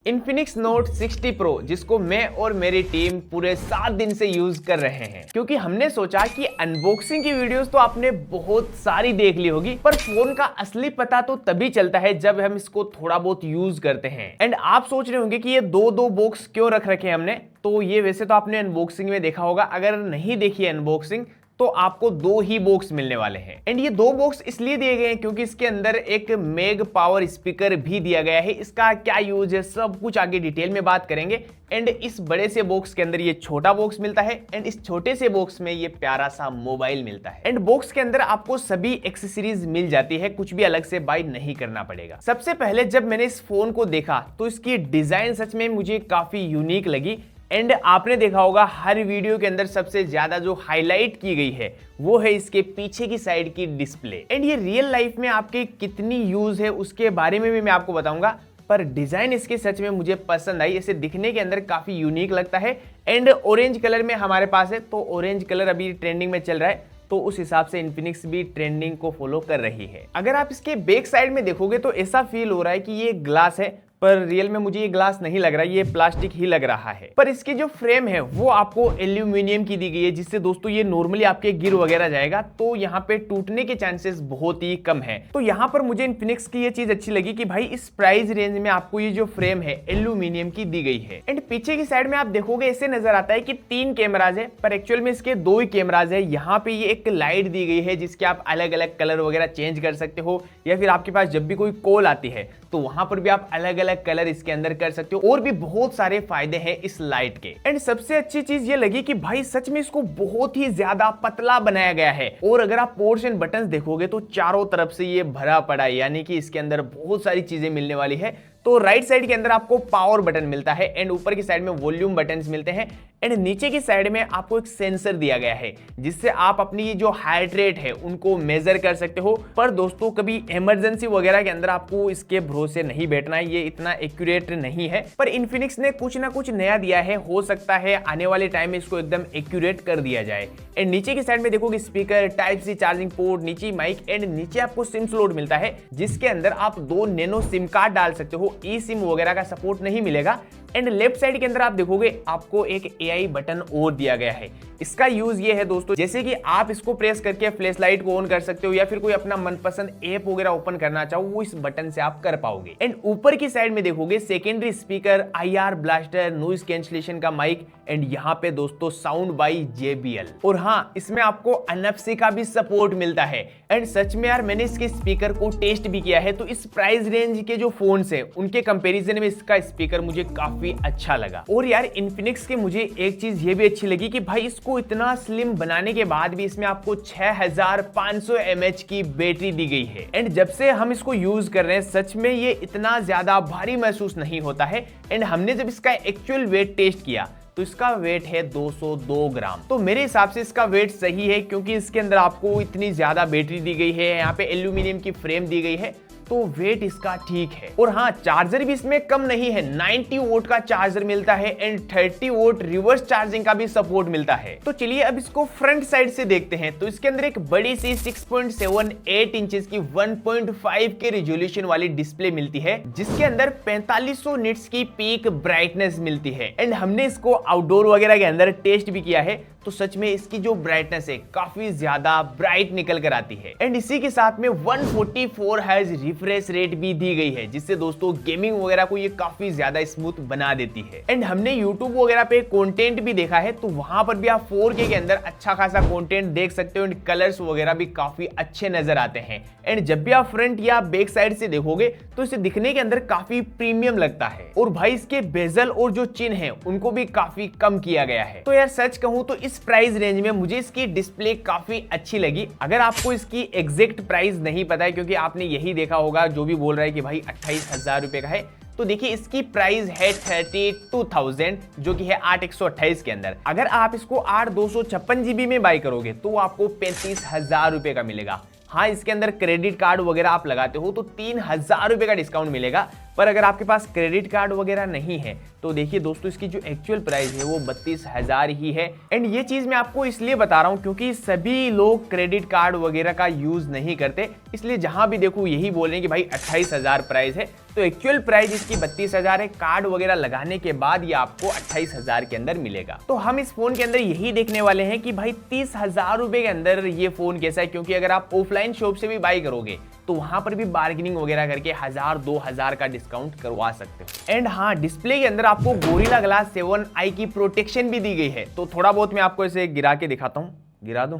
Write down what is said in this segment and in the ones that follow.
Infinix Note 60 Pro जिसको मैं और मेरी टीम पूरे 7 दिन से यूज कर रहे हैं क्योंकि हमने सोचा कि अनबॉक्सिंग की वीडियोस तो आपने बहुत सारी देख ली होगी, पर फोन का असली पता तो तभी चलता है जब हम इसको थोड़ा बहुत यूज करते हैं। एंड आप सोच रहे होंगे कि ये दो बॉक्स क्यों रख रखे हैं हमने, तो ये वैसे तो आपने अनबॉक्सिंग में देखा होगा। अगर नहीं देखी है अनबॉक्सिंग तो आपको 2 ही बॉक्स मिलने वाले हैं। एंड ये 2 बॉक्स इसलिए दिए गए हैं क्योंकि इसके अंदर एक मेग पावर स्पीकर भी दिया गया है। इसका क्या यूज है सब कुछ आगे डिटेल में बात करेंगे। एंड इस बड़े से बॉक्स के अंदर ये छोटा बॉक्स मिलता है एंड इस छोटे से बॉक्स में ये प्यारा सा मोबाइल मिलता है। एंड बॉक्स के अंदर आपको सभी एक्सेसरीज मिल जाती है, कुछ भी अलग से बाय नहीं करना पड़ेगा। सबसे पहले जब मैंने इस फोन को देखा तो इसकी डिजाइन सच में मुझे काफी यूनिक लगी। एंड आपने देखा होगा हर वीडियो के अंदर सबसे ज्यादा जो हाईलाइट की गई है वो है इसके पीछे की साइड की डिस्प्ले। एंड ये रियल लाइफ में आपके कितनी यूज है उसके बारे में भी मैं आपको बताऊंगा, पर डिजाइन इसके सच में मुझे पसंद आई। इसे दिखने के अंदर काफी यूनिक लगता है। एंड ऑरेंज कलर में हमारे पास है, तो ऑरेंज कलर अभी ट्रेंडिंग में चल रहा है, तो उस हिसाब से इन्फिनिक्स भी ट्रेंडिंग को फॉलो कर रही है। अगर आप इसके बैक साइड में देखोगे तो ऐसा फील हो रहा है कि ये ग्लास है, पर रियल में मुझे ये ग्लास नहीं लग रहा है, ये प्लास्टिक ही लग रहा है। पर इसकी जो फ्रेम है वो आपको एल्यूमिनियम की दी गई है, जिससे दोस्तों ये नॉर्मली आपके गिर वगैरह जाएगा, तो यहाँ पे टूटने के चांसेस बहुत ही कम है। तो यहाँ पर मुझे इन्फिनिक्स की ये चीज अच्छी लगी कि भाई इस प्राइस रेंज में आपको ये जो फ्रेम है एल्यूमिनियम की दी गई है। एंड पीछे की साइड में आप देखोगे ऐसे नजर आता है कि 3 कैमराज है, पर एक्चुअल में इसके 2 ही कैमराज है। यहाँ पे ये एक लाइट दी गई है जिसके आप अलग अलग कलर वगैरह चेंज कर सकते हो, या फिर आपके पास जब भी कोई कॉल आती है तो वहां पर भी आप अलग अलग कलर इसके अंदर कर सकते हो। और भी बहुत सारे फायदे हैं इस लाइट के। एंड सबसे अच्छी चीज ये लगी कि भाई सच में इसको बहुत ही ज्यादा पतला बनाया गया है। और अगर आप पोर्ट्स एंड बटन्स देखोगे तो चारों तरफ से ये भरा पड़ा है, यानी कि इसके अंदर बहुत सारी चीजें मिलने वाली है। तो राइट साइड के अंदर आपको पावर बटन मिलता है एंड ऊपर की साइड में वॉल्यूम बटन्स मिलते हैं। एंड नीचे की साइड में आपको एक सेंसर दिया गया है जिससे आप अपनी जो हार्ट रेट है उनको मेजर कर सकते हो। पर दोस्तों कभी इमरजेंसी वगैरह के अंदर आपको इसके भरोसे नहीं बैठना है, ये इतना एक्यूरेट नहीं है। पर इन्फिनिक्स ने कुछ ना कुछ नया दिया है, हो सकता है आने वाले टाइम में इसको एकदम एक्यूरेट कर दिया जाए। एंड नीचे की साइड में देखोगे speaker, type C charging port, नीचे माइक एंड नीचे आपको सिम स्लॉट मिलता है जिसके अंदर आप 2 नैनो सिम कार्ड डाल सकते हो। ई सिम वगैरह का सपोर्ट नहीं मिलेगा। एंड लेफ्ट साइड के अंदर आप देखोगे आपको एक एआई बटन और दिया गया है। इसका यूज ये है दोस्तों, जैसे कि आप इसको प्रेस करके फ्लैश लाइट को ऑन कर सकते हो, या फिर कोई अपना मनपसंद ऐप वगैरह ओपन करना चाहो वो इस बटन से आप कर पाओगे। एंड ऊपर की साइड में देखोगे secondary speaker, IR blaster, noise cancellation का माइक एंड यहाँ पे दोस्तों साउंड बाई JBL। और हाँ, इसमें आपको NFC का भी सपोर्ट मिलता है। एंड सच में यार मैंने इसके स्पीकर को टेस्ट भी किया है, तो इस प्राइस रेंज के जो फोन्स है उनके कंपैरिजन में इसका स्पीकर मुझे काफी अच्छा लगा। और यार इन्फिनिक्स के मुझे एक चीज ये भी अच्छी लगी कि भाई इसको इतना स्लिम बनाने के बाद भी इसमें आपको 6500 mAh की बैटरी दी गई है। एंड जब से हम इसको यूज कर रहे हैं सच में ये इतना ज्यादा भारी महसूस नहीं होता है। एंड हमने जब इसका एक्चुअल वेट टेस्ट किया तो इसका वेट है 202 ग्राम। तो मेरे हिसाब से इसका वेट सही है क्योंकि इसके अंदर आपको इतनी ज्यादा बैटरी दी गई है, यहाँ पे एल्यूमिनियम की फ्रेम दी गई है, तो वेट इसका ठीक है। और हाँ, चार्जर भी इसमें कम नहीं है, 90 वोट का चार्जर मिलता है एंड 30 वोट रिवर्स चार्जिंग का भी सपोर्ट मिलता है। तो चलिए अब इसको फ्रंट साइड से देखते हैं। तो इसके अंदर एक बड़ी सी 6.78 इंचेस की 1.5 के रिजोल्यूशन वाली डिस्प्ले मिलती है जिसके अंदर 4500 निट्स की पीक ब्राइटनेस मिलती है। एंड हमने इसको आउटडोर वगैरह के अंदर टेस्ट भी किया है, तो सच में इसकी जो ब्राइटनेस है काफी ज्यादा ब्राइट निकल कर आती है। एंड इसी के साथ में 144 हर्ट्ज रिफ्रेश रेट भी दी गई है जिससे दोस्तों गेमिंग वगैरह को ये काफी ज्यादा स्मूथ बना देती है। एंड हमने यूट्यूब वगैरह पे कंटेंट भी देखा है, तो वहां पर भी आप 4K के अंदर अच्छा खासा कंटेंट देख सकते हो। एंड कलर्स वगैरह भी काफी अच्छे नजर आते हैं। एंड जब भी आप फ्रंट या बैक साइड से देखोगे तो इसे दिखने के अंदर काफी प्रीमियम लगता है। और भाई इसके बेजल और जो चिन्ह है उनको भी काफी कम किया गया है। तो यार सच कहूं तो इस प्राइस रेंज में मुझे इसकी डिस्प्ले काफी अच्छी लगी। अगर आपको इसकी एग्जैक्ट प्राइस नहीं पता है, क्योंकि आपने यही देखा होगा जो भी बोल रहा है कि भाई 28,000 रुपए का है, तो देखिए इसकी प्राइस है 32,000 जो कि है 8/128 के अंदर। अगर आप इसको 8/256 GB में बाय करोगे तो आपको 35,000 रुपए का मिलेगा। हाँ, इसके अंदर क्रेडिट कार्ड वगैरह आप लगाते हो तो 3,000 रुपए का डिस्काउंट मिलेगा। पर अगर आपके पास क्रेडिट कार्ड वगैरह नहीं है तो देखिए दोस्तों इसकी जो एक्चुअल प्राइस है वो 32,000 ही है। एंड ये चीज मैं आपको इसलिए बता रहा हूँ क्योंकि सभी लोग क्रेडिट कार्ड वगैरह का यूज नहीं करते, इसलिए जहां भी देखो यही बोल रहे हैं कि भाई 28,000 प्राइस है, तो एक्चुअल प्राइस इसकी 32,000 है। कार्ड वगैरह लगाने के बाद ये आपको 28,000 के अंदर मिलेगा। तो हम इस फोन के अंदर यही देखने वाले हैं कि भाई 30,000 रुपए के अंदर ये फोन कैसा है, क्योंकि अगर आप ऑफलाइन शॉप से भी बाई करोगे तो वहां पर भी बार्गेनिंग वगैरह करके 1,000-2,000 का डिस्काउंट करवा सकते हो। एंड हाँ, डिस्प्ले के अंदर आपको गोरिल्ला ग्लास 7i की प्रोटेक्शन भी दी गई है। तो थोड़ा बहुत मैं आपको इसे गिरा के दिखाता हूं, गिरा दूं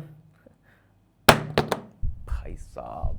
भाई साहब,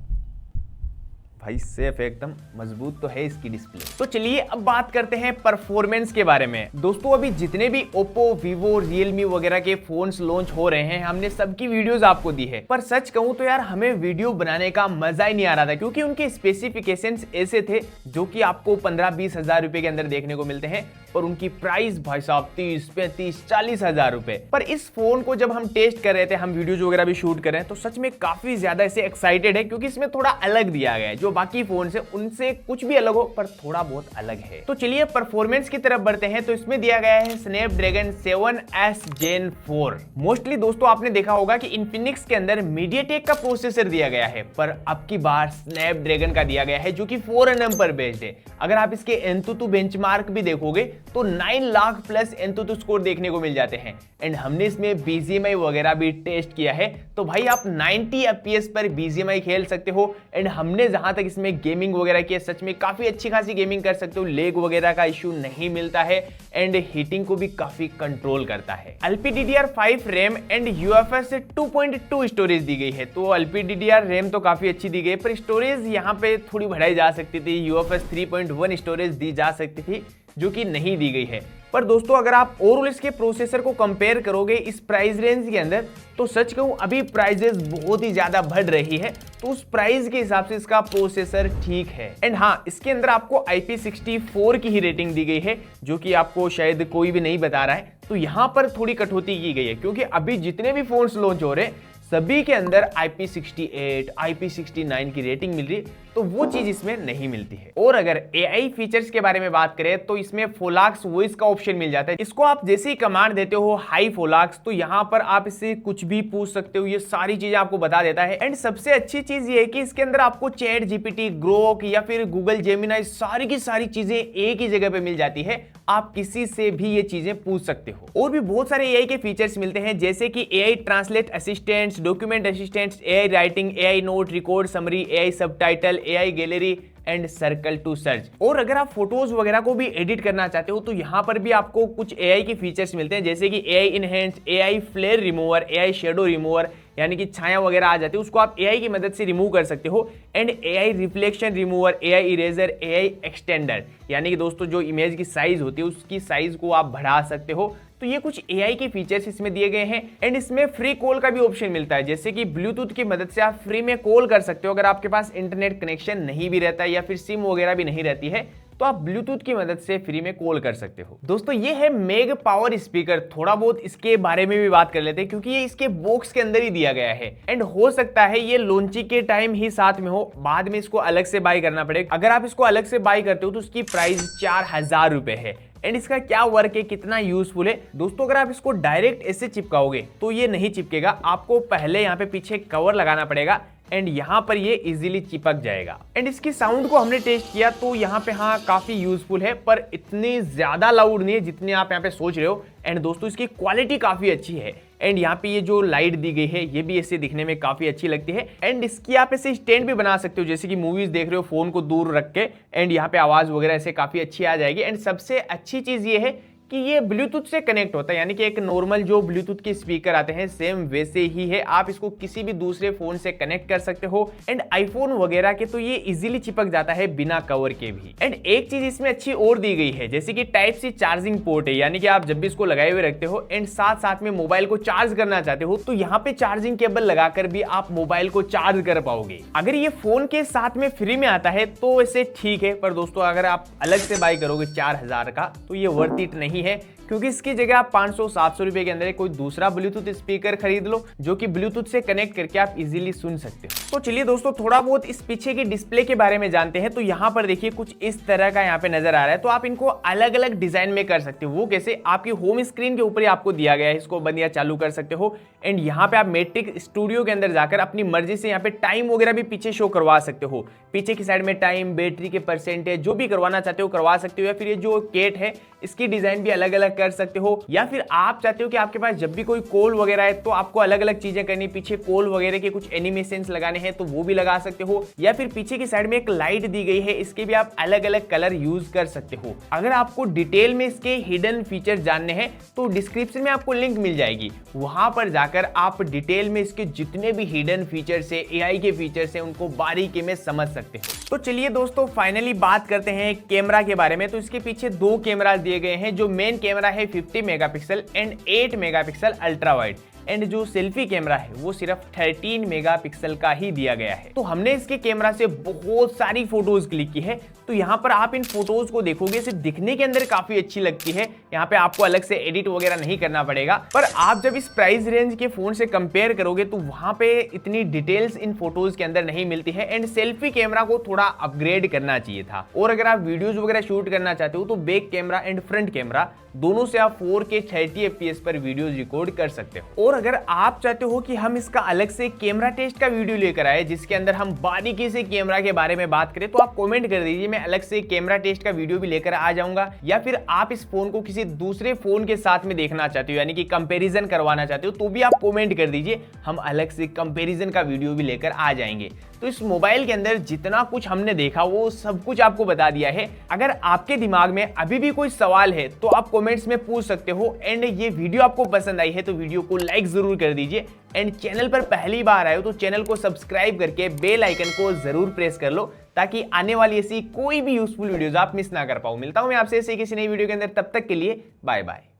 भाई सेफ एकदम मजबूत तो है इसकी डिस्प्ले। तो चलिए अब बात करते हैं परफॉर्मेंस के बारे में। दोस्तों अभी जितने भी ओप्पो, वीवो, रियलमी वगैरह के फोन्स लॉन्च हो रहे हैं हमने सबकी वीडियोस आपको दी है, पर सच कहूं तो यार हमें वीडियो बनाने का मजा ही नहीं आ रहा था, क्योंकि उनके स्पेसिफिकेशंस ऐसे थे जो कि आपको 15-20 हजार रुपए के अंदर देखने को मिलते हैं, पर उनकी प्राइस भाई साहब 30-35-40 हजार रुपए। पर इस फोन को जब हम टेस्ट कर रहे थे, हम वीडियोज वगैरह भी शूट कर रहे हैं, तो सच में काफी ज्यादा ऐसे एक्साइटेड है, क्योंकि इसमें थोड़ा अलग दिया गया है। जो बाकी फोन से उनसे कुछ भी अलग हो पर थोड़ा बहुत अलग है। तो चलिए परफॉर्मेंस की तरफ बढ़ते हैं। तो इसमें दिया गया है स्नैपड्रैगन 7S Gen 4। मोस्टली दोस्तों आपने देखा होगा कि इन्फिनिक्स के अंदर मीडियाटेक का प्रोसेसर दिया गया है, पर अब की बार स्नैपड्रैगन का दिया गया है जो कि 4nm पर बेस्ड है। अगर आप इसके एंतुतु बेंचमार्क भी देखोगे तो 9 लाख प्लस एंतुतु स्कोर देखने को मिल जाते हैं। एंड हमने इसमें BGMI वगैरह भी टेस्ट किया है, तो भाई आप 90 FPS पर BGMI खेल सकते हो। एंड हमने जहां तक इसमें गेमिंग वगैरह की, सच में काफी अच्छी खासी गेमिंग कर सकते हो, लेग वगैरह का इशू नहीं मिलता है। एंड हीटिंग को भी काफी कंट्रोल करता है। LPDDR5 RAM and UFS 2.2 storage दी गई है। तो LPDDR रैम तो काफी अच्छी दी गई, पर स्टोरेज यहाँ पे थोड़ी बढ़ाई जा सकती थी। UFS 3.1 स्टोरेज दी जा सकती थी जो कि नहीं दी गई है। पर दोस्तों अगर आप ओवरऑल इसके प्रोसेसर को कंपेयर करोगे इस प्राइस रेंज के अंदर, तो सच कहूं अभी प्राइसेस बहुत ही ज्यादा बढ़ रही है, तो उस प्राइस के हिसाब से इसका प्रोसेसर ठीक है। एंड हाँ, इसके अंदर आपको IP64 की ही रेटिंग दी गई है, जो कि आपको शायद कोई भी नहीं बता रहा है। तो यहां पर थोड़ी कटौती की गई है, क्योंकि अभी जितने भी फोन्स लॉन्च हो रहे हैं सभी के अंदर IP68, IP69 की रेटिंग मिल रही है, तो वो चीज इसमें नहीं मिलती है। और अगर AI फीचर्स के बारे में बात करें तो इसमें फोलाक्स वॉइस का ऑप्शन मिल जाता है। इसको आप जैसे ही कमांड देते हो हाई फोलाक्स, तो यहाँ पर आप इससे कुछ भी पूछ सकते हो, ये सारी चीजें आपको बता देता है। एंड सबसे अच्छी चीज ये है कि इसके अंदर आपको चैट GPT, ग्रोक या फिर गूगल जेमिनाई सारी की सारी चीजें एक ही जगह पे मिल जाती है। आप किसी से भी ये चीजें पूछ सकते हो। और भी बहुत सारे AI के फीचर्स मिलते हैं, जैसे कि AI translate assistants, document assistants, AI writing, AI note, record summary, AI subtitle, AI gallery and circle to search. और अगर आप फोटोज वगैरह को भी एडिट करना चाहते हो तो यहाँ पर भी आपको कुछ AI के फीचर्स मिलते हैं, जैसे कि AI enhance, AI flare remover, AI shadow remover, यानी कि छाया वगैरह आ जाती है उसको आप AI की मदद से रिमूव कर सकते हो। And AI reflection remover, AI eraser, AI extender, यानी कि दोस्तों जो इमेज की साइज होती है उसकी साइज को आप बढ़ा सकते हो। तो ये कुछ AI के फीचर्स इसमें दिए गए हैं। एंड इसमें फ्री कॉल का भी ऑप्शन मिलता है, जैसे कि ब्लूटूथ की मदद से आप फ्री में कॉल कर सकते हो। अगर आपके पास इंटरनेट कनेक्शन नहीं भी रहता है या फिर सिम वगैरह भी नहीं रहती है, तो आप ब्लूटूथ की मदद से फ्री में कॉल कर सकते हो। दोस्तों ये है मेग पावर स्पीकर। थोड़ा बहुत इसके बारे में भी बात कर लेते हैं, क्योंकि ये इसके बॉक्स के अंदर ही दिया गया है। एंड हो सकता है ये लॉन्चिंग के टाइम ही साथ में हो, बाद में इसको अलग से बाय करना पड़ेगा। अगर आप इसको अलग से बाय करते हो तो उसकी प्राइस 4,000 रुपए है। एंड इसका क्या वर्क है, कितना यूजफुल है दोस्तों, अगर आप इसको डायरेक्ट ऐसे चिपकाओगे तो ये नहीं चिपकेगा, आपको पहले यहाँ पे पीछे कवर लगाना पड़ेगा एंड यहाँ पर ये इजीली चिपक जाएगा। एंड इसकी साउंड को हमने टेस्ट किया तो यहाँ पे हाँ काफी यूजफुल है, पर इतनी ज्यादा लाउड नहीं है जितनी आप यहाँ पे सोच रहे हो। एंड दोस्तों इसकी क्वालिटी काफी अच्छी है। एंड यहाँ पे ये जो लाइट दी गई है ये भी ऐसे दिखने में काफी अच्छी लगती है। एंड इसकी आप ऐसे स्टैंड भी बना सकते हो, जैसे कि मूवीज देख रहे हो फोन को दूर रख के, एंड यहाँ पे आवाज वगैरह ऐसे काफी अच्छी आ जाएगी। एंड सबसे अच्छी चीज ये है कि ये ब्लूटूथ से कनेक्ट होता है, यानी कि एक नॉर्मल जो ब्लूटूथ के स्पीकर आते हैं सेम वैसे ही है। आप इसको किसी भी दूसरे फोन से कनेक्ट कर सकते हो। एंड आईफोन वगैरह के तो ये इजीली चिपक जाता है बिना कवर के भी। एंड एक चीज इसमें अच्छी और दी गई है, जैसे कि टाइप सी चार्जिंग पोर्ट है, यानी कि आप जब भी इसको लगाए हुए रखते हो एंड साथ साथ में मोबाइल को चार्ज करना चाहते हो तो यहाँ पे चार्जिंग केबल लगाकर भी आप मोबाइल को चार्ज कर पाओगे। अगर ये फोन के साथ में फ्री में आता है तो वैसे ठीक है, पर दोस्तों अगर आप अलग से बाय करोगे 4,000 का तो ये वर्थ इट नहीं नहीं है, क्योंकि इसकी जगह आप 500-700 रुपए के अंदर कोई दूसरा ब्लूटूथ स्पीकर खरीद लो जो कि ब्लूटूथ से कनेक्ट करके आप इजीली सुन सकते हो। तो चलिए दोस्तों, थोड़ा बहुत इस पीछे की डिस्प्ले के बारे में जानते हैं। तो यहाँ पर देखिए कुछ इस तरह का यहाँ पे नजर आ रहा है। तो आप इनको अलग अलग डिजाइन में कर सकते हो। वो कैसे, आपकी होम स्क्रीन के ऊपर ही आपको दिया गया है, इसको बंद या चालू कर सकते हो। एंड यहाँ पे आप मेट्रिक स्टूडियो के अंदर जाकर अपनी मर्जी से यहाँ पे टाइम वगैरह भी पीछे शो करवा सकते हो। पीछे की साइड में टाइम, बैटरी के परसेंटेज, जो भी करवाना चाहते हो करवा सकते हो। या फिर ये जो केट है इसकी डिजाइन भी अलग अलग कर सकते हो। या फिर आप चाहते हो कि आपके पास जब भी कोई कॉल वगैरह है तो आपको अलग अलग चीजें करनी, पीछे कॉल वगैरह के कुछ एनिमेशंस लगाने हैं तो वो भी लगा सकते हो। या फिर पीछे की साइड में एक लाइट दी गई है, इसके भी आप अलग अलग कलर यूज कर सकते हो। अगर आपको डिटेल में इसके हिडन फीचर जानने हैं तो डिस्क्रिप्शन में आपको लिंक मिल जाएगी, वहां पर जाकर आप डिटेल में इसके जितने भी हिडन फीचर्स है, एआई के फीचर्स है, उनको बारीकी में समझ सकते हो। तो चलिए दोस्तों, फाइनली बात करते हैं कैमरा के बारे में। तो इसके पीछे दो कैमरा दिए गए हैं। जो मेन कैमरा है 50 megapixel and 8 megapixel ultra wide, and जो सेल्फी कैमरा है वो सिर्फ 13 मेगापिक्सल का ही दिया गया है। तो हमने इसके कैमरा से बहुत सारी फोटोज क्लिक की है। तो यहाँ पर आप इन फोटोज को देखोगे, इसे दिखने के अंदर काफी अच्छी लगती है। यहाँ पे आपको अलग से एडिट वगैरह नहीं करना पड़ेगा। पर आप जब इस प्राइस रेंज के फोन से कंपेयर करोगे तो वहां पे इतनी डिटेल्स इन फोटोज के अंदर नहीं मिलती है। एंड सेल्फी कैमरा को थोड़ा अपग्रेड करना चाहिए था। और अगर आप वीडियोज वगैरह शूट करना चाहते हो तो back camera and front camera दोनों से आप 4K 30 FPS पर वीडियोज रिकॉर्ड कर सकते हो। और अगर आप चाहते हो कि हम इसका अलग से कैमरा टेस्ट का वीडियो लेकर आए जिसके अंदर हम बारीकी से कैमरा के बारे में बात करें, तो आप कमेंट कर दीजिए, मैं अलग से कैमरा टेस्ट का वीडियो भी लेकर आ जाऊंगा। या फिर आप इस फोन को किसी दूसरे फोन के साथ में देखना चाहते हो, यानी कि कंपैरिजन करवाना चाहते हो, तो भी आप कमेंट कर दीजिए, हम अलग से कंपैरिजन का वीडियो भी लेकर आ जाएंगे। तो इस मोबाइल के अंदर जितना कुछ हमने देखा वो सब कुछ आपको बता दिया है। अगर आपके दिमाग में अभी भी कोई सवाल है तो आप कमेंट्स में पूछ सकते हो। एंड ये वीडियो आपको पसंद आई है तो वीडियो को लाइक जरूर कर दीजिए। एंड चैनल पर पहली बार आए हो तो चैनल को सब्सक्राइब करके बेल आइकन को जरूर प्रेस कर लो, ताकि आने वाली ऐसी कोई भी यूजफुल वीडियोस आप मिस ना कर पाओ। मिलता हूं मैं आपसे ऐसे किसी नई वीडियो के अंदर, तब तक के लिए बाय बाय।